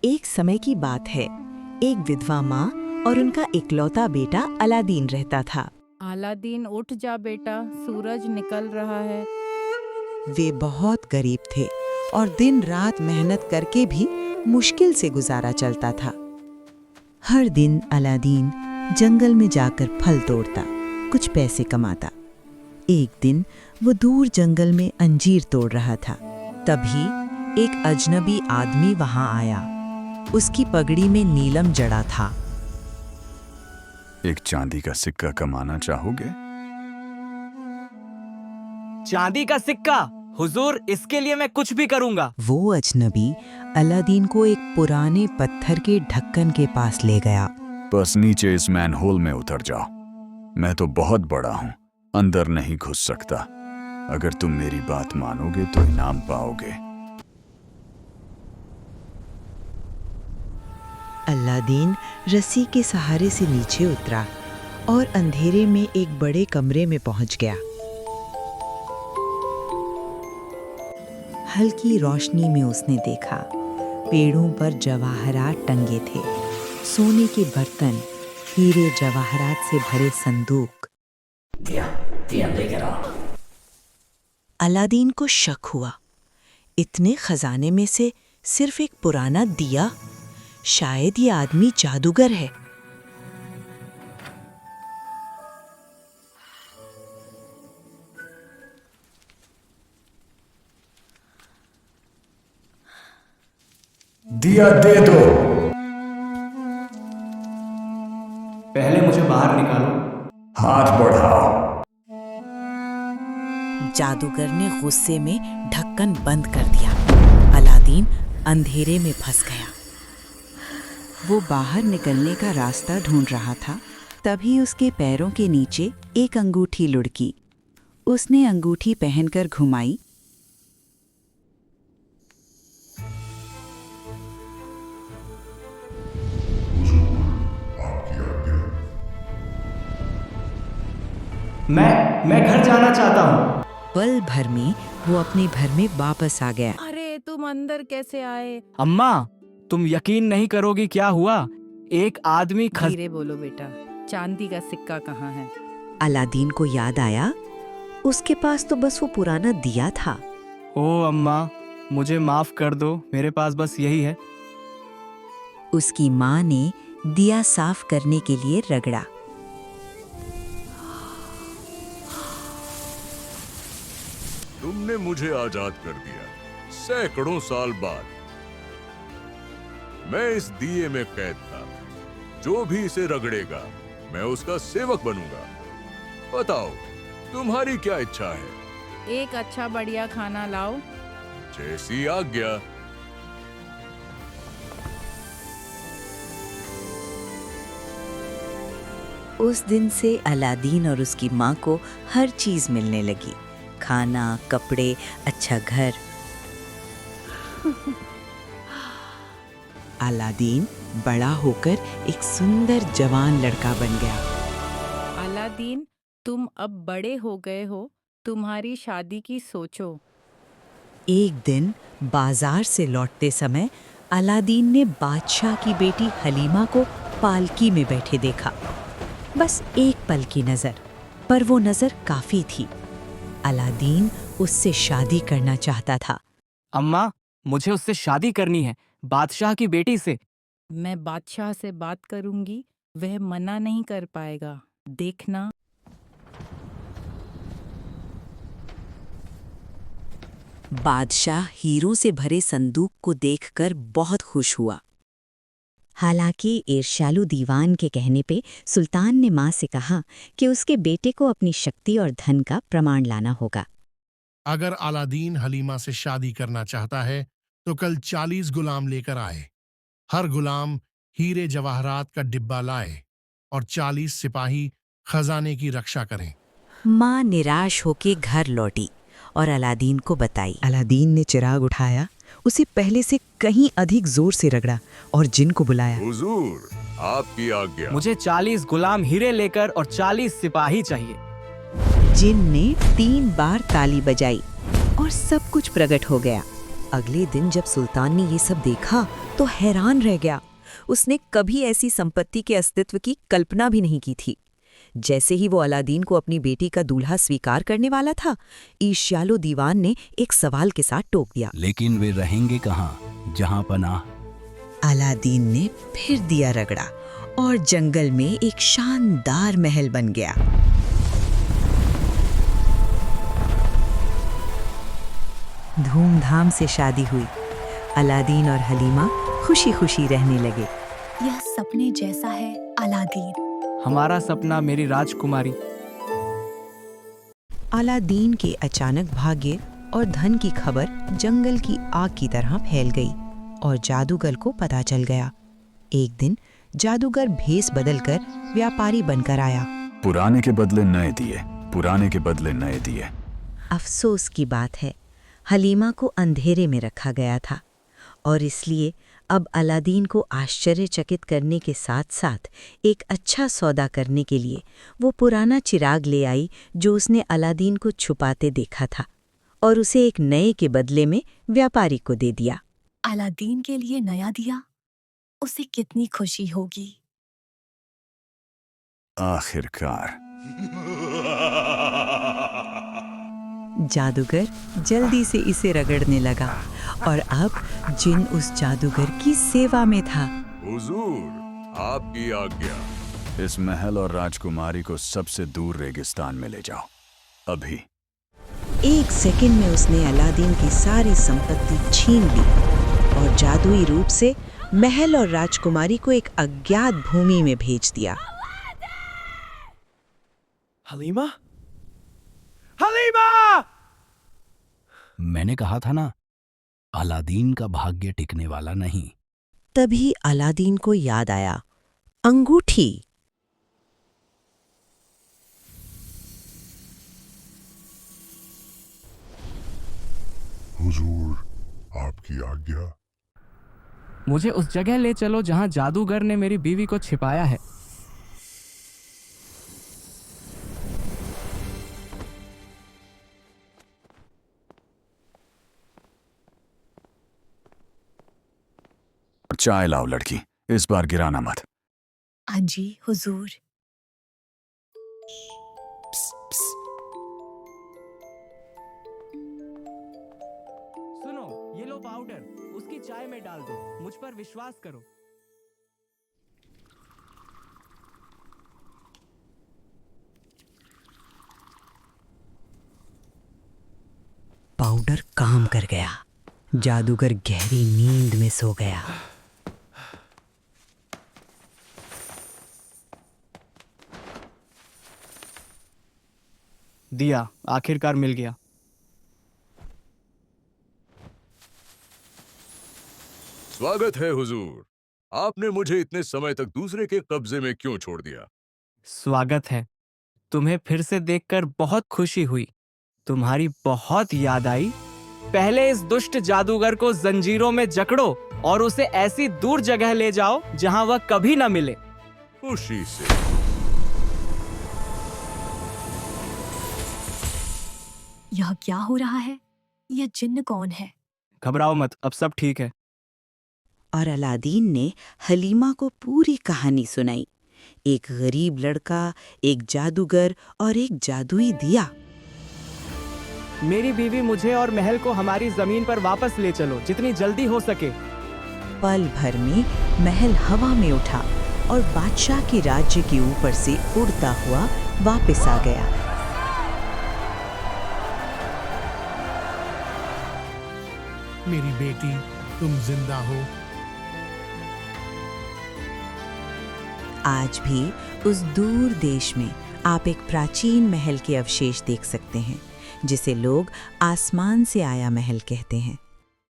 एक समय की बात है। एक विधवा माँ और उनका इकलौता बेटा अलादीन रहता था। अलादीन उठ जा बेटा, सूरज निकल रहा है। वे बहुत गरीब थे और दिन रात मेहनत करके भी मुश्किल से गुजारा चलता था। हर दिन अलादीन जंगल में जाकर फल तोड़ता, कुछ पैसे कमाता। एक दिन वो दूर जंगल में अंजीर तोड़ रहा था। तभी एक अजनबी आदमी वहां आया। उसकी पगड़ी में नीलम जड़ा था। एक चांदी का सिक्का कमाना चाहोगे? चांदी का सिक्का? हुजूर, इसके लिए मैं कुछ भी करूंगा। वो अजनबी अलादीन को एक पुराने पत्थर के ढक्कन के पास ले गया। बस नीचे इस मैनहोल में उतर जाओ। मैं तो बहुत बड़ा हूं, अंदर नहीं घुस सकता। अगर तुम मेरी बात मानोगे तो इनाम पाओगे। अलादीन रस्सी के सहारे से नीचे उतरा और अंधेरे में एक बड़े कमरे में पहुंच गया। हल्की रोशनी में उसने देखा, पेड़ों पर जवाहरात टंगे थे, सोने के बर्तन, हीरे जवाहरात से भरे संदूक। अलादीन को शक हुआ, इतने खजाने में से सिर्फ एक पुराना दिया? शायद ये आदमी जादूगर है। दिया दे दो। पहले मुझे बाहर निकालो। हाथ बढ़ाओ। जादूगर ने गुस्से में ढक्कन बंद कर दिया। अलादीन अंधेरे में फंस गया। वो बाहर निकलने का रास्ता ढूंढ रहा था, तभी उसके पैरों के नीचे एक अंगूठी लुढ़की। उसने अंगूठी पहनकर घुमाई। मैं घर जाना चाहता हूँ। पल भर में वो अपने घर में वापस आ गया। अरे तुम अंदर कैसे आए? अम्मा, तुम यकीन नहीं करोगी क्या हुआ। एक आदमी धीरे बोलो बेटा, चांदी का सिक्का कहाँ है? अलादीन को याद आया, उसके पास तो बस वो पुराना दिया था। ओ अम्मा, मुझे माफ कर दो, मेरे पास बस यही है। उसकी माँ ने दिया साफ करने के लिए रगड़ा। तुमने मुझे आजाद कर दिया, सैकड़ों साल बाद। मैं इस दिए में कैद था। जो भी इसे रगड़ेगा, मैं उसका सेवक बनूंगा। बताओ, तुम्हारी क्या इच्छा है? एक अच्छा बढ़िया खाना लाओ। जैसी आज्ञा। उस दिन से अलादीन और उसकी माँ को हर चीज मिलने लगी, खाना, कपड़े, अच्छा घर। अलादीन बड़ा होकर एक सुंदर जवान लड़का बन गया। अलादीन, तुम अब बड़े हो गए हो, तुम्हारी शादी की सोचो। एक दिन बाजार से लौटते समय अलादीन ने बादशाह की बेटी हलीमा को पालकी में बैठे देखा। बस एक पल की नजर, पर वो नजर काफी थी। अलादीन उससे शादी करना चाहता था। अम्मा, मुझे उससे शादी करनी है, बादशाह की बेटी से। मैं बादशाह से बात करूंगी, वह मना नहीं कर पाएगा, देखना। बादशाह हीरों से भरे संदूक को देखकर बहुत खुश हुआ। हालांकि ईर्ष्यालु दीवान के कहने पे सुल्तान ने माँ से कहा कि उसके बेटे को अपनी शक्ति और धन का प्रमाण लाना होगा। अगर अलादीन हलीमा से शादी करना चाहता है तो कल 40 गुलाम लेकर आए। हर गुलाम हीरे जवाहरात का डिब्बा लाए और 40 सिपाही खजाने की रक्षा करें। माँ निराश होके घर लौटी और अलादीन को बताई। अलादीन ने चिराग उठाया, उसे पहले से कहीं अधिक जोर से रगड़ा और जिन को बुलाया। हुजूर, आपकी आज्ञा। मुझे 40 गुलाम हीरे लेकर और 40 सिपाही चाहिए। जिन ने 3 बार ताली बजाई और सब कुछ प्रकट हो गया। अगले दिन जब सुल्तान ने ये सब देखा तो तो हैरान रह गया। उसने कभी ऐसी संपत्ति के अस्तित्व की कल्पना भी नहीं की थी। जैसे ही वो अलादीन को अपनी बेटी का दूल्हा स्वीकार करने वाला था, ईर्ष्यालु दीवान ने एक सवाल के साथ टोक दिया। लेकिन वे रहेंगे कहाँ, जहाँ पनाह? अलादीन ने फिर दिया रगड़ा और जंगल में एक शानदार महल बन गया। धूमधाम से शादी हुई। अलादीन और हलीमा खुशी-खुशी रहने लगे। यह सपने जैसा है अलादीन। हमारा सपना मेरी राजकुमारी। अलादीन के अचानक भाग्य और धन की खबर जंगल की आग की तरह फैल गई और जादूगर को पता चल गया। एक दिन जादूगर भेष बदलकर व्यापारी बनकर आया। पुराने के बदले नए दिए, पुराने के बदले नए दिए। अफसोस की बात है, हलीमा को अंधेरे में रखा गया था और इसलिए अब अलादीन को आश्चर्यचकित करने के साथ साथ एक अच्छा सौदा करने के लिए वो पुराना चिराग ले आई जो उसने अलादीन को छुपाते देखा था और उसे एक नए के बदले में व्यापारी को दे दिया। अलादीन के लिए नया दिया, उसे कितनी खुशी होगी। आखिरकार जादूगर जल्दी से इसे रगड़ने लगा और अब जिन उस जादूगर की सेवा में था। हुजूर, आपकी आज्ञा। इस महल और राजकुमारी को सबसे दूर रेगिस्तान में ले जाओ, अभी। एक सेकंड में उसने अलादीन की सारी संपत्ति छीन ली और जादुई रूप से महल और राजकुमारी को एक अज्ञात भूमि में भेज दिया। हलीमा? हलीमा! मैंने कहा था ना, अलादीन का भाग्य टिकने वाला नहीं। तभी अलादीन को याद आया, अंगूठी। हुजूर, आपकी आज्ञा। मुझे उस जगह ले चलो जहाँ जादूगर ने मेरी बीवी को छिपाया है। चाय लाओ लड़की, इस बार गिराना मत। जी हुजूर। सुनो, ये लो पाउडर, उसकी चाय में डाल दो। मुझ पर विश्वास करो। पाउडर काम कर गया। जादूगर गहरी नींद में सो गया। दिया, आखिरकार मिल गया। स्वागत है हुजूर। आपने मुझे इतने समय तक दूसरे के कब्जे में क्यों छोड़ दिया? स्वागत है। तुम्हें फिर से देखकर बहुत खुशी हुई। तुम्हारी बहुत याद आई। पहले इस दुष्ट जादूगर को जंजीरों में जकड़ो और उसे ऐसी दूर जगह ले जाओ जहां वह कभी न मिले। खुशी से। यह क्या हो रहा है? यह जिन्न कौन है? घबराओ मत, अब सब ठीक है। और अलादीन ने हलीमा को पूरी कहानी सुनाई। एक गरीब लड़का, एक जादूगर और एक जादुई दिया। मेरी बीवी मुझे और महल को हमारी जमीन पर वापस ले चलो, जितनी जल्दी हो सके। पल भर में महल हवा में उठा और बादशाह के राज्य के ऊपर से उड़ता हुआ वापस आ गया। मेरी बेटी, तुम जिंदा हो। आज भी उस दूर देश में आप एक प्राचीन महल के अवशेष देख सकते हैं, जिसे लोग आसमान से आया महल कहते हैं।